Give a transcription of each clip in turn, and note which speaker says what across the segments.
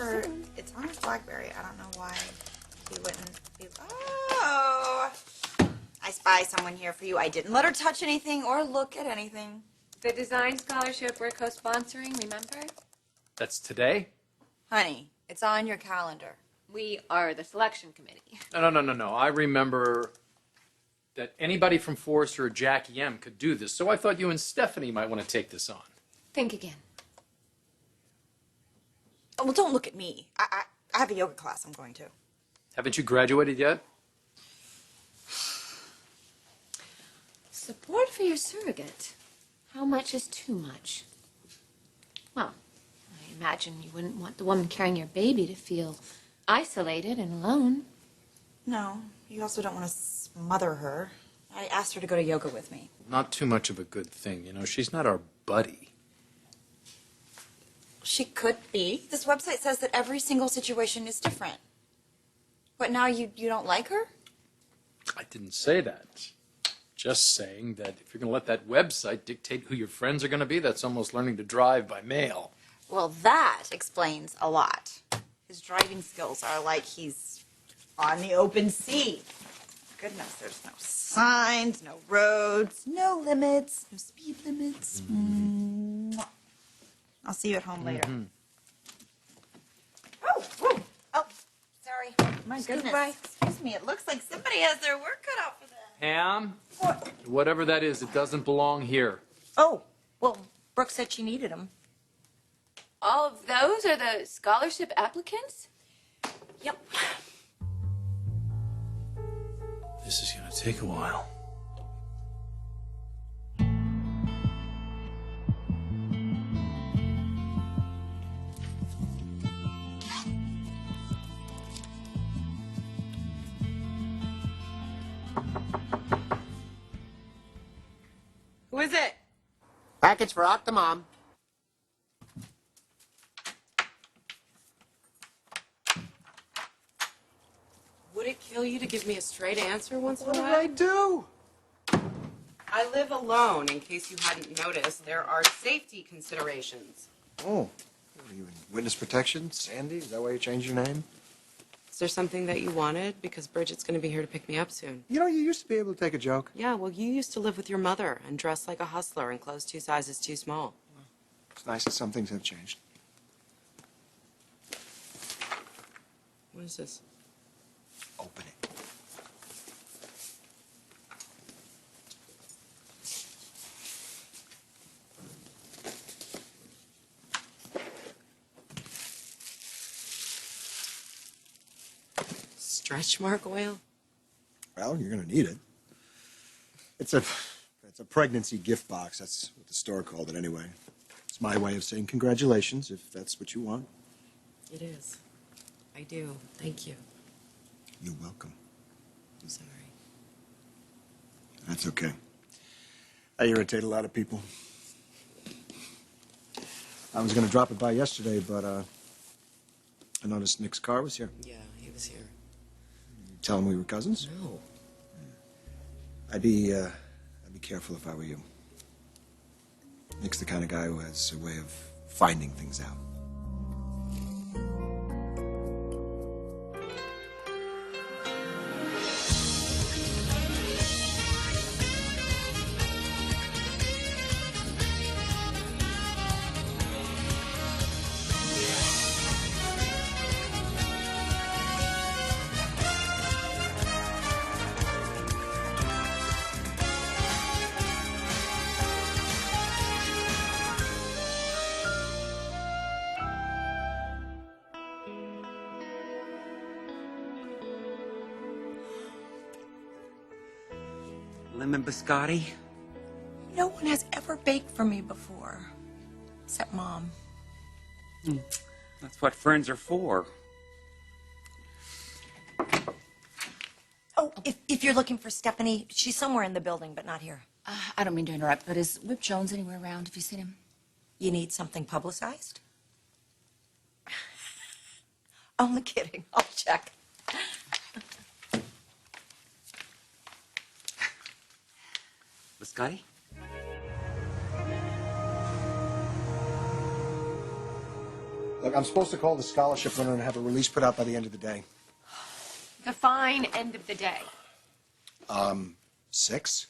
Speaker 1: sure. It's on his BlackBerry. I don't know why he wouldn't be. Oh! I spy someone here for you. I didn't let her touch anything or look at anything.
Speaker 2: The design scholarship we're co-sponsoring, remember?
Speaker 3: That's today?
Speaker 1: Honey, it's on your calendar.
Speaker 2: We are the selection committee.
Speaker 3: No. I remember that anybody from Forrester or Jackie M could do this, so I thought you and Stephanie might want to take this on.
Speaker 2: Think again.
Speaker 1: Oh, well, don't look at me. I have a yoga class I'm going to.
Speaker 3: Haven't you graduated yet?
Speaker 2: Support for your surrogate. How much is too much? Well, I imagine you wouldn't want the woman carrying your baby to feel isolated and alone.
Speaker 1: No, you also don't want to smother her. I asked her to go to yoga with me.
Speaker 3: Not too much of a good thing, you know. She's not our buddy.
Speaker 1: She could be. This website says that every single situation is different. But now you don't like her?
Speaker 3: I didn't say that. Just saying that if you're going to let that website dictate who your friends are going to be, that's almost learning to drive by mail.
Speaker 1: Well, that explains a lot. His driving skills are like he's on the open sea. Goodness, there's no signs, no roads, no limits, no speed limits. Mwah. I'll see you at home later. Oh, sorry. My goodness.
Speaker 2: By.
Speaker 1: Excuse me. It looks like somebody has their work cut out for them.
Speaker 3: Ham?
Speaker 1: What?
Speaker 3: Whatever that is, it doesn't belong here.
Speaker 1: Oh, well, Brooke said she needed them.
Speaker 2: All of those are the scholarship applicants?
Speaker 1: Yep.
Speaker 3: This is going to take a while.
Speaker 1: Who is it?
Speaker 4: Package for Octomom.
Speaker 5: Would it kill you to give me a straight answer once in a
Speaker 4: What did
Speaker 5: while?
Speaker 4: I do?
Speaker 5: I live alone, in case you hadn't noticed. There are safety considerations.
Speaker 4: Oh, what are you in witness protection? Sandy? Is that why you changed your name?
Speaker 5: Is there something that you wanted? Because Bridget's going to be here to pick me up soon.
Speaker 4: You know, you used to be able to take a joke.
Speaker 5: Yeah, well, you used to live with your mother and dress like a hustler and clothes 2 sizes too small.
Speaker 4: It's nice that some things have changed.
Speaker 5: What is this?
Speaker 4: Open it.
Speaker 5: Stretch mark oil?
Speaker 4: Well, you're going to need it. It's a pregnancy gift box. That's what the store called it anyway. It's my way of saying congratulations, if that's what you want.
Speaker 5: It is. I do. Thank you.
Speaker 4: You're welcome.
Speaker 5: I'm sorry.
Speaker 4: That's okay. I irritate a lot of people. I was going to drop it by yesterday, but I noticed Nick's car was here.
Speaker 5: Yeah, he was here.
Speaker 4: You tell him we were cousins?
Speaker 5: No.
Speaker 4: I'd be careful if I were you. Nick's the kind of guy who has a way of finding things out.
Speaker 6: Lemon biscotti?
Speaker 1: No one has ever baked for me before. Except Mom.
Speaker 6: That's what friends are for.
Speaker 7: Oh, if you're looking for Stephanie, she's somewhere in the building, but not here.
Speaker 8: I don't mean to interrupt, but is Whip Jones anywhere around? Have you seen him?
Speaker 7: You need something publicized? Only kidding. I'll check.
Speaker 4: Look, I'm supposed to call the scholarship winner and have a release put out by the end of the day.
Speaker 2: Define end of the day.
Speaker 4: 6?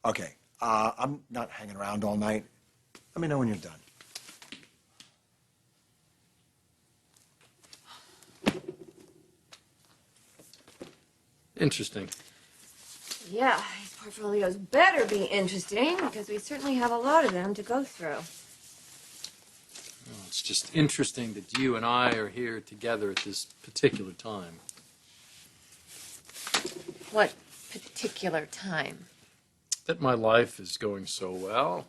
Speaker 4: Okay. I'm not hanging around all night. Let me know when you're done.
Speaker 3: Interesting.
Speaker 2: Yeah, these portfolios better be interesting because we certainly have a lot of them to go through.
Speaker 3: Well, it's just interesting that you and I are here together at this particular time.
Speaker 2: What particular time?
Speaker 3: That my life is going so well.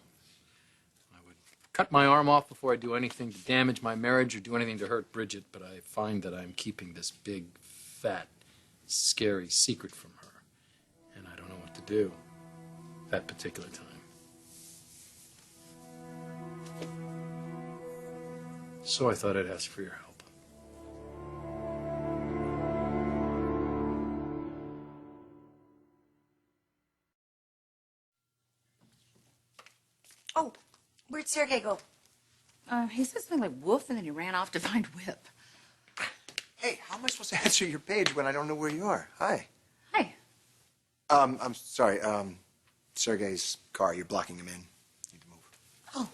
Speaker 3: I would cut my arm off before I do anything to damage my marriage or do anything to hurt Bridget, but I find that I'm keeping this big, fat, scary secret from her. And I don't know what to do that particular time. So I thought I'd ask for your help.
Speaker 7: Oh, where'd Sergey go?
Speaker 8: He said something like woof, and then he ran off to find Whip.
Speaker 4: Hey, how am I supposed to answer your page when I don't know where you are? Hi.
Speaker 8: Hey.
Speaker 4: I'm sorry. Sergey's car. You're blocking him in. Need to move.
Speaker 7: Oh,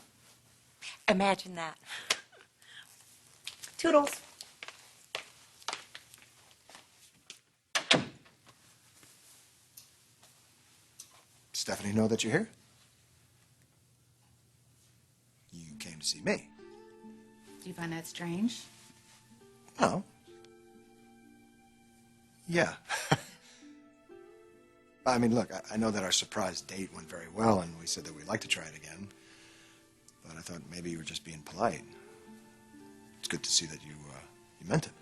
Speaker 7: imagine that. Toodles.
Speaker 4: Stephanie know that you're here? You came to see me.
Speaker 8: Do you find that strange?
Speaker 4: No. Yeah. I mean, look, I know that our surprise date went very well, and we said that we'd like to try it again. But I thought maybe you were just being polite. It's good to see that you meant it.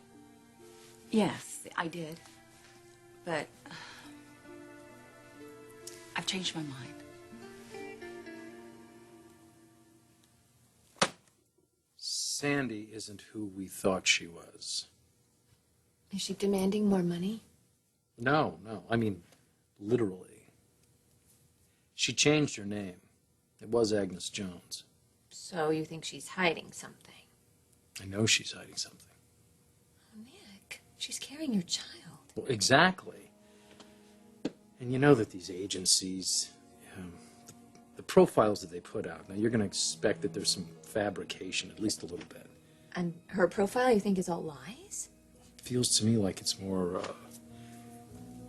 Speaker 8: Yes, I did. But I've changed my mind.
Speaker 3: Sandy isn't who we thought she was.
Speaker 2: Is she demanding more money?
Speaker 3: No, I mean, literally. She changed her name. It was Agnes Jones.
Speaker 2: So you think she's hiding something?
Speaker 3: I know she's hiding something.
Speaker 2: Oh, Nick, she's carrying your child.
Speaker 3: Well, exactly. And you know that these agencies, the profiles that they put out, now you're going to expect that there's some fabrication, at least a little bit.
Speaker 2: And her profile you think is all lies?
Speaker 3: Feels to me like it's more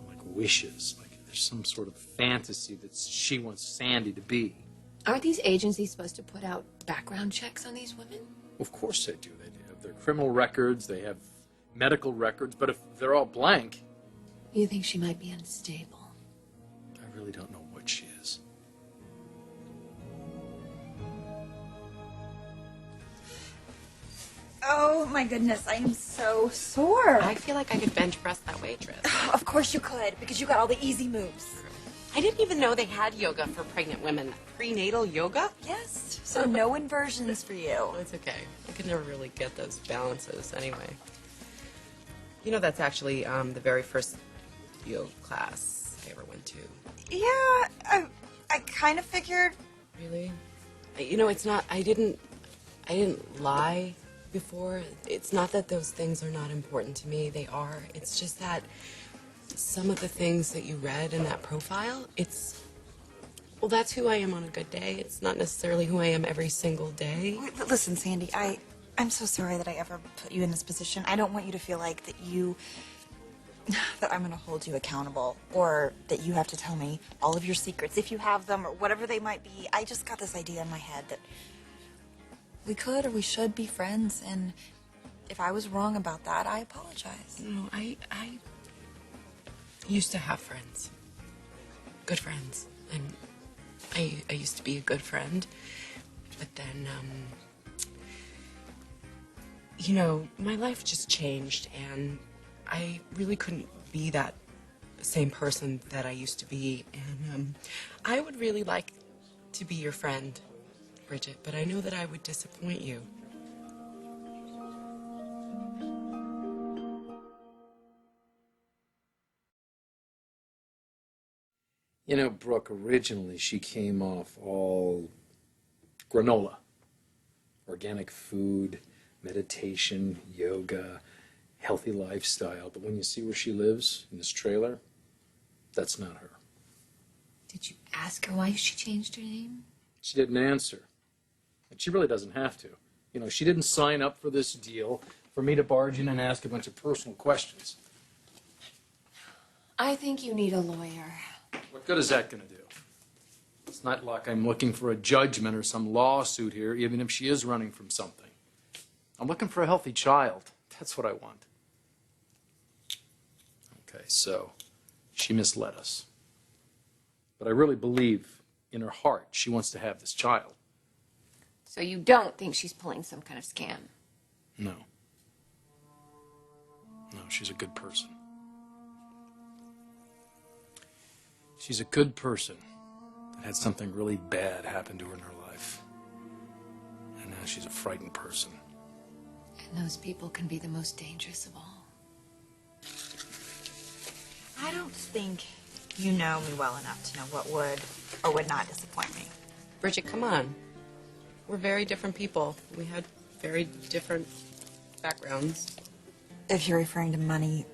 Speaker 3: like wishes, like there's some sort of fantasy that she wants Sandy to be.
Speaker 2: Aren't these agencies supposed to put out background checks on these women?
Speaker 3: Of course they do. They have their criminal records, they have medical records, but if they're all blank...
Speaker 2: You think she might be unstable?
Speaker 3: I really don't know what she is.
Speaker 1: Oh my goodness, I am so sore.
Speaker 5: I feel like I could bench press that waitress.
Speaker 7: Of course you could, because you got all the easy moves.
Speaker 5: I didn't even know they had yoga for pregnant women. Prenatal yoga?
Speaker 7: Yes, so no inversions for you.
Speaker 5: It's okay. I could never really get those balances anyway. You know, that's actually the very first yoga class I ever went to.
Speaker 1: Yeah, I kind of figured.
Speaker 5: Really? You know, it's not, I didn't lie before. It's not that those things are not important to me. They are. It's just that some of the things that you read in that profile, well, that's who I am on a good day. It's not necessarily who I am every single day.
Speaker 1: Wait, listen, Sandy, I'm so sorry that I ever put you in this position. I don't want you to feel like that I'm going to hold you accountable, or that you have to tell me all of your secrets, if you have them, or whatever they might be. I just got this idea in my head that we could or we should be friends, and if I was wrong about that, I apologize.
Speaker 5: No, I used to have friends. Good friends. And I used to be a good friend. But then, you know, my life just changed, and I really couldn't be that same person that I used to be. And I would really like to be your friend, Bridget, but I know that I would disappoint you.
Speaker 3: You know, Brooke, originally she came off all granola, organic food, meditation, yoga, healthy lifestyle. But when you see where she lives, in this trailer, that's not her.
Speaker 2: Did you ask her why she changed her name?
Speaker 3: She didn't answer. And she really doesn't have to. You know, she didn't sign up for this deal for me to barge in and ask a bunch of personal questions.
Speaker 2: I think you need a lawyer.
Speaker 3: What good is that going to do? It's not like I'm looking for a judgment or some lawsuit here, even if she is running from something. I'm looking for a healthy child. That's what I want. Okay, so she misled us. But I really believe in her heart she wants to have this child.
Speaker 2: So you don't think she's pulling some kind of scam?
Speaker 3: No. No, she's a good person. She's a good person that had something really bad happen to her in her life. And now she's a frightened person.
Speaker 2: And those people can be the most dangerous of all.
Speaker 1: I don't think you know me well enough to know what would or would not disappoint me.
Speaker 5: Bridget, come on. We're very different people. We had very different backgrounds.
Speaker 1: If you're referring to money,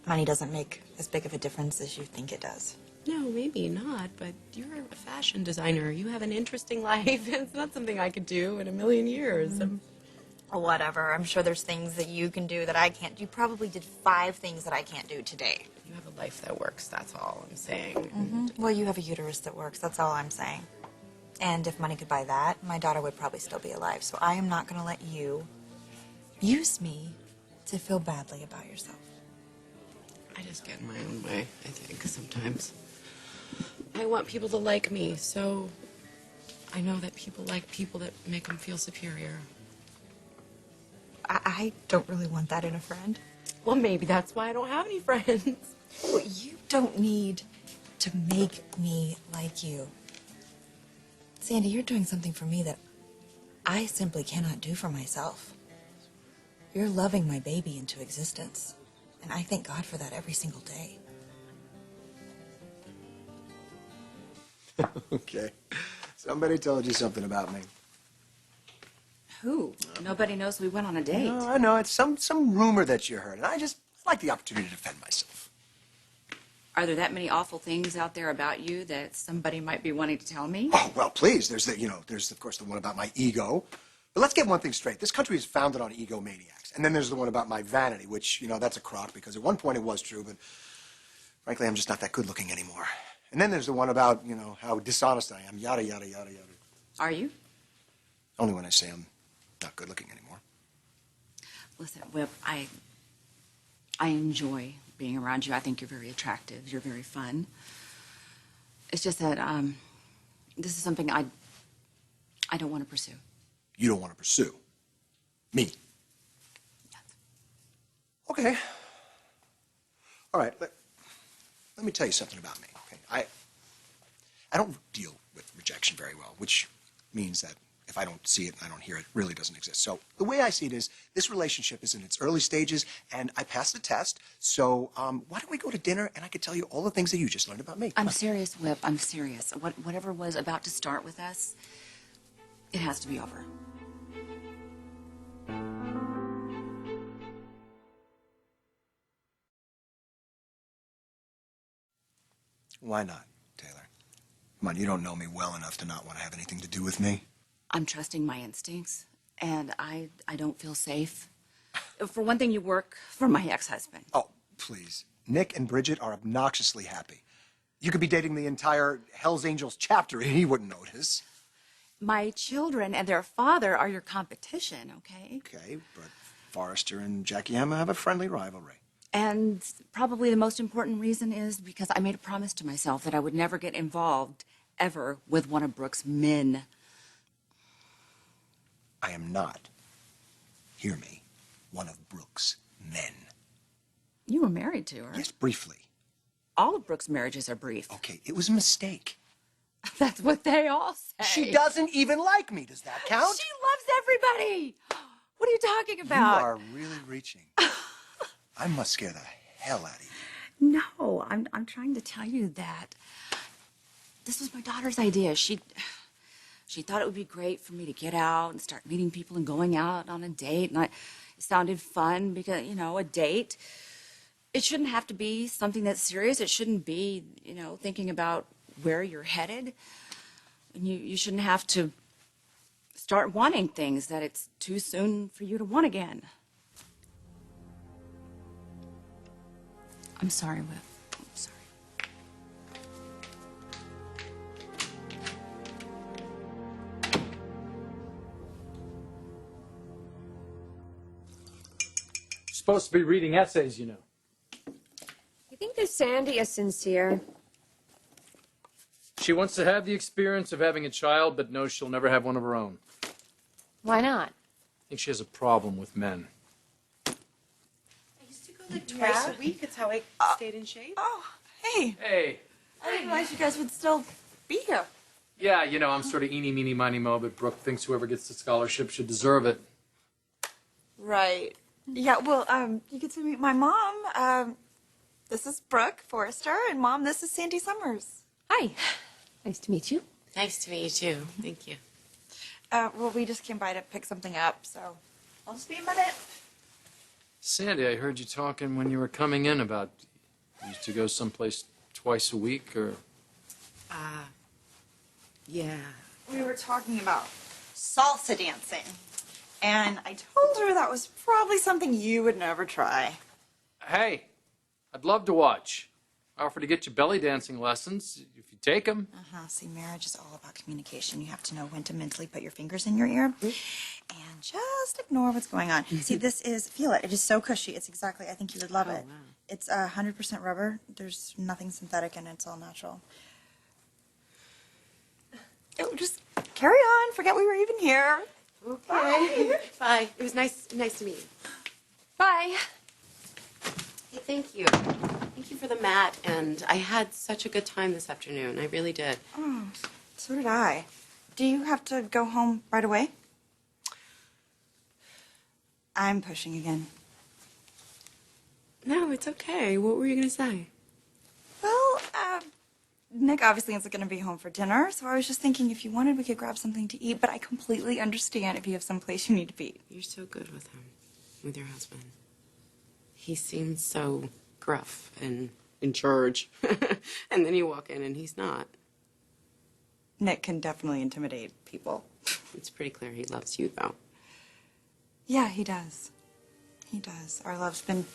Speaker 1: money doesn't make as big of a difference as you think it does.
Speaker 5: No, maybe not, but you're a fashion designer. You have an interesting life. It's not something I could do in a million years.
Speaker 1: Whatever. I'm sure there's things that you can do that I can't. You probably did 5 things that I can't do today.
Speaker 5: You have a life that works, that's all I'm saying.
Speaker 1: Well, you have a uterus that works. That's all I'm saying. And if money could buy that, my daughter would probably still be alive. So I am not going to let you use me to feel badly about yourself.
Speaker 5: I just get in my own way, I think, sometimes. I want people to like me, so I know that people like people that make them feel superior.
Speaker 1: I don't really want that in a friend.
Speaker 5: Well, maybe that's why I don't have any friends.
Speaker 1: Well, you don't need to make me like you. Sandy, you're doing something for me that I simply cannot do for myself. You're loving my baby into existence, and I thank God for that every single day.
Speaker 4: Okay. Somebody told you something about me.
Speaker 8: Who? Nobody knows we went on a date.
Speaker 4: No, I know. It's some rumor that you heard, and I like the opportunity to defend myself.
Speaker 8: Are there that many awful things out there about you that somebody might be wanting to tell me?
Speaker 4: Oh, well, please. There's of course the one about my ego. But let's get one thing straight. This country is founded on egomaniacs. And then there's the one about my vanity, which, that's a crock because at one point it was true, but frankly, I'm just not that good looking anymore. And then there's the one about, how dishonest I am, yada, yada, yada, yada.
Speaker 8: Are you?
Speaker 4: Only when I say I'm not good looking anymore.
Speaker 8: Listen, Whip, I enjoy being around you. I think you're very attractive. You're very fun. It's just that this is something I don't want to pursue.
Speaker 4: You don't want to pursue me?
Speaker 8: Yes.
Speaker 4: Okay. All right. Let me tell you something about me. Okay. I don't deal with rejection very well, which means that if I don't see it and I don't hear it, it really doesn't exist. So the way I see it is this relationship is in its early stages, and I passed the test. So why don't we go to dinner, and I could tell you all the things that you just learned about me.
Speaker 8: I'm serious, Whip. I'm serious. Whatever was about to start with us, it has to be over.
Speaker 4: Why not, Taylor? Come on, you don't know me well enough to not want to have anything to do with me.
Speaker 8: I'm trusting my instincts, and I don't feel safe. For one thing, you work for my ex-husband.
Speaker 4: Oh, please. Nick and Bridget are obnoxiously happy. You could be dating the entire Hell's Angels chapter and he wouldn't notice.
Speaker 8: My children and their father are your competition, okay?
Speaker 4: Okay, but Forrester and Jackie Emma have a friendly rivalry.
Speaker 8: And probably the most important reason is because I made a promise to myself that I would never get involved ever with one of Brooke's men.
Speaker 4: I am not, hear me, one of Brooke's men.
Speaker 8: You were married to her.
Speaker 4: Yes, briefly.
Speaker 8: All of Brooke's marriages are brief.
Speaker 4: Okay, it was a mistake.
Speaker 8: That's what they all say.
Speaker 4: She doesn't even like me. Does that count?
Speaker 8: She loves everybody. What are you talking about?
Speaker 4: You are really reaching. I must scare the hell out of you.
Speaker 8: No, I'm trying to tell you that this was my daughter's idea. She thought it would be great for me to get out and start meeting people and going out on a date. And it sounded fun because, a date, it shouldn't have to be something that's serious. It shouldn't be, thinking about where you're headed. And you shouldn't have to start wanting things that it's too soon for you to want again. I'm sorry, Whip. I'm sorry.
Speaker 3: You're supposed to be reading essays, you know.
Speaker 2: You think this Sandy is sincere?
Speaker 3: She wants to have the experience of having a child, but knows she'll never have one of her own.
Speaker 2: Why not?
Speaker 3: I think she has a problem with men.
Speaker 5: I used to go like twice a week. It's how I stayed in shape.
Speaker 1: Oh, hey.
Speaker 3: Hey.
Speaker 1: I didn't realize you guys would still be here.
Speaker 3: Yeah, I'm sort of eeny, meeny, miny, mo, but Brooke thinks whoever gets the scholarship should deserve it.
Speaker 1: Right. Yeah, well, you get to meet my mom. This is Brooke, Forrester, and Mom, this is Sandy Summers.
Speaker 2: Hi. Nice to meet you.
Speaker 5: Nice to meet you too. Thank you.
Speaker 1: Well, we just came by to pick something up, so I'll just be a minute.
Speaker 3: Sandy, I heard you talking when you were coming in about you used to go someplace twice a week, or...
Speaker 5: Yeah.
Speaker 1: We were talking about salsa dancing, and I told her that was probably something you would never try.
Speaker 3: Hey, I'd love to watch. I offer to get you belly dancing lessons if you take them.
Speaker 1: See, marriage is all about communication. You have to know when to mentally put your fingers in your ear and just ignore what's going on. See, this is, feel it. It is so cushy. It's exactly, I think you would love it.
Speaker 5: Wow.
Speaker 1: It's 100% rubber. There's nothing synthetic in it. It's all natural. Oh, just carry on. Forget we were even here.
Speaker 5: Okay. Bye. It was nice to meet you.
Speaker 2: Bye.
Speaker 5: Hey, thank you. Thank you for the mat, and I had such a good time this afternoon. I really did.
Speaker 1: Oh, so did I. Do you have to go home right away? I'm pushing again.
Speaker 5: No, it's okay. What were you going to say?
Speaker 1: Well, Nick obviously isn't going to be home for dinner, so I was just thinking if you wanted, we could grab something to eat, but I completely understand if you have someplace you need to be.
Speaker 5: You're so good with him, with your husband. He seems so gruff and in charge. And then you walk in and he's not.
Speaker 1: Nick can definitely intimidate people.
Speaker 5: It's pretty clear he loves you, though.
Speaker 1: Yeah, he does. He does. Our love's been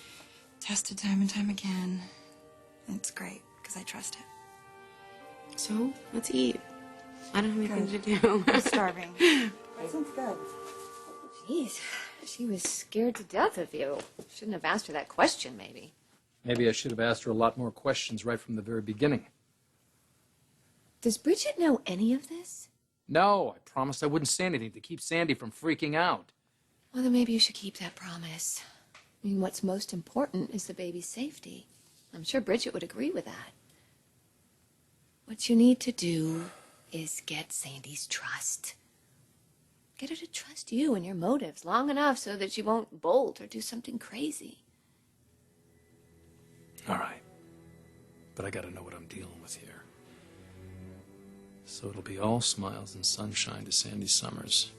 Speaker 1: tested time and time again. And it's great, because I trust it.
Speaker 5: So, let's eat. I don't have anything to do.
Speaker 1: I'm starving. That sounds good.
Speaker 2: Jeez, she was scared to death of you. Shouldn't have asked her that question, maybe.
Speaker 3: Maybe I should have asked her a lot more questions right from the very beginning.
Speaker 2: Does Bridget know any of this?
Speaker 3: No, I promised I wouldn't say anything to keep Sandy from freaking out.
Speaker 2: Well, then maybe you should keep that promise. I mean, what's most important is the baby's safety. I'm sure Bridget would agree with that. What you need to do is get Sandy's trust. Get her to trust you and your motives long enough so that she won't bolt or do something crazy.
Speaker 3: All right. But I gotta know what I'm dealing with here. So it'll be all smiles and sunshine to Sandy Summers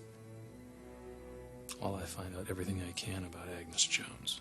Speaker 3: while I find out everything I can about Agnes Jones.